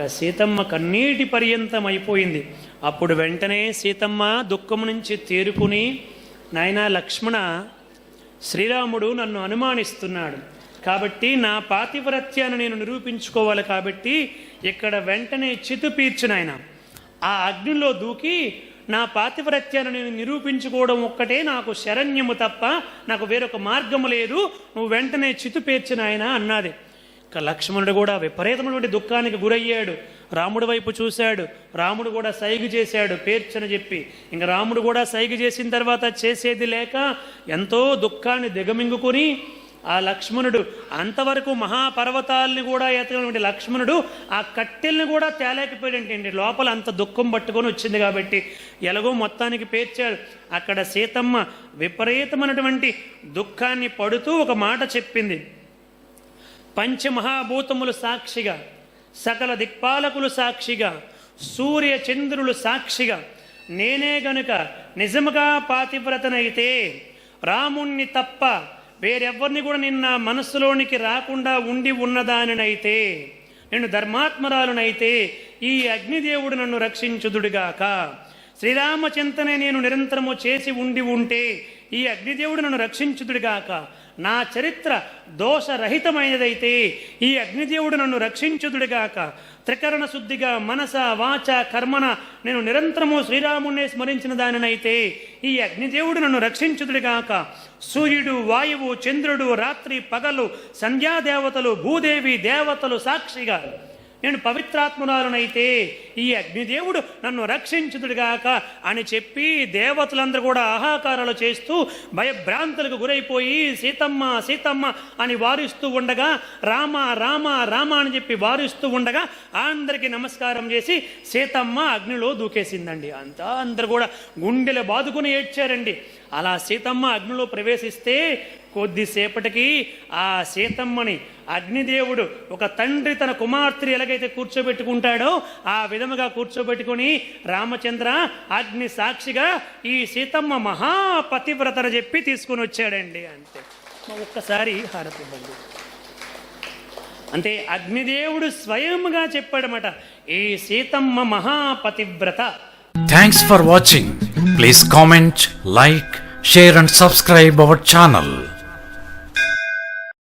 సీతమ్మ కన్నీటి పర్యంతం అయిపోయింది. అప్పుడు వెంటనే సీతమ్మ దుఃఖం నుంచి తేరుకుని, నాయనా లక్ష్మణ, శ్రీరాముడు నన్ను అనుమానిస్తున్నాడు కాబట్టి నా పాతివ్రత్యాన్ని నేను నిరూపించుకోవాలి కాబట్టి ఇక్కడ వెంటనే చితు పీర్చు నాయన. ఆ అగ్నిలో దూకి నా పాతివ్రత్యాన్ని నేను నిరూపించుకోవడం ఒక్కటే నాకు శరణ్యము తప్ప నాకు వేరొక మార్గము లేదు, నువ్వు వెంటనే చితు పేర్చు నాయన అన్నది. ఇక లక్ష్మణుడు కూడా విపరీతమైనటువంటి దుఃఖానికి గురయ్యాడు. రాముడి వైపు చూశాడు. రాముడు కూడా సైగు చేశాడు పేర్చని చెప్పి. ఇంకా రాముడు కూడా సైగు చేసిన తర్వాత చేసేది లేక ఎంతో దుఃఖాన్ని దిగమింగుకొని ఆ లక్ష్మణుడు అంతవరకు మహాపర్వతాల్ని కూడా ఎత్తటువంటి లక్ష్మణుడు ఆ కట్టెల్ని కూడా తేలేకపోయాడంటండి. లోపల అంత దుఃఖం పట్టుకొని వచ్చింది కాబట్టి ఎలాగో మొత్తానికి పేర్చాడు. అక్కడ సీతమ్మ విపరీతమైనటువంటి దుఃఖాన్ని పడుతూ ఒక మాట చెప్పింది. పంచమహాభూతములు సాక్షిగా, సకల దిక్పాలకులు సాక్షిగా, సూర్య చంద్రులు సాక్షిగా నేనే గనుక నిజముగా పాతివ్రతనైతే రాముణ్ణి తప్ప వేరెవ్వరిని కూడా నిన్న మనస్సులోనికి రాకుండా ఉండి ఉన్నదానినైతే, నేను ధర్మాత్మరాలునైతే ఈ అగ్నిదేవుడు నన్ను రక్షించుదుడుగాక. శ్రీరామచింతనే నేను నిరంతరము చేసి ఉండి ఉంటే ఈ అగ్నిదేవుడు నన్ను రక్షించుదుడుగాక. నా చరిత్ర దోషరహితమైనదైతే ఈ అగ్నిదేవుడు నన్ను రక్షించుదుడుగాక. త్రికరణ శుద్ధిగా మనస వాచ కర్మన నేను నిరంతరము శ్రీరాముణ్ణే స్మరించిన దానినైతే ఈ అగ్నిదేవుడు నన్ను రక్షించుదుడుగాక. సూర్యుడు, వాయువు, చంద్రుడు, రాత్రి పగలు, సంధ్యాదేవతలు, భూదేవి దేవతలు సాక్షిగా నేను పవిత్రాత్మరాలనైతే ఈ అగ్నిదేవుడు నన్ను రక్షించుదుడుగాక అని చెప్పి దేవతలందరూ కూడా ఆహాకారాలు చేస్తూ భయభ్రాంతులకు గురైపోయి సీతమ్మ సీతమ్మ అని వారిస్తూ ఉండగా, రామ రామ రామ అని చెప్పి వారిస్తూ ఉండగా అందరికీ నమస్కారం చేసి సీతమ్మ అగ్నిలో దూకేసిందండి. అందరూ కూడా గుండెలు బాదుకుని ఏడ్చారండి. అలా సీతమ్మ అగ్నిలో ప్రవేశిస్తే కొద్దిసేపటికి ఆ సీతమ్మని అగ్నిదేవుడు ఒక తండ్రి తన కుమార్తె ఎలాగైతే కూర్చోబెట్టుకుంటాడో ఆ విధముగా కూర్చోబెట్టుకుని, రామచంద్ర అగ్ని సాక్షిగా ఈ సీతమ్మ మహాపతివ్రతను చెప్పి తీసుకుని వచ్చాడండి. అంతే, ఒక్కసారి హారతి ఇవ్వండి. అంటే అగ్నిదేవుడు స్వయంగా చెప్పాడన్నమాట, ఈ సీతమ్మ మహాపతివ్రత. Thanks for watching. Please comment, like, share and subscribe our channel.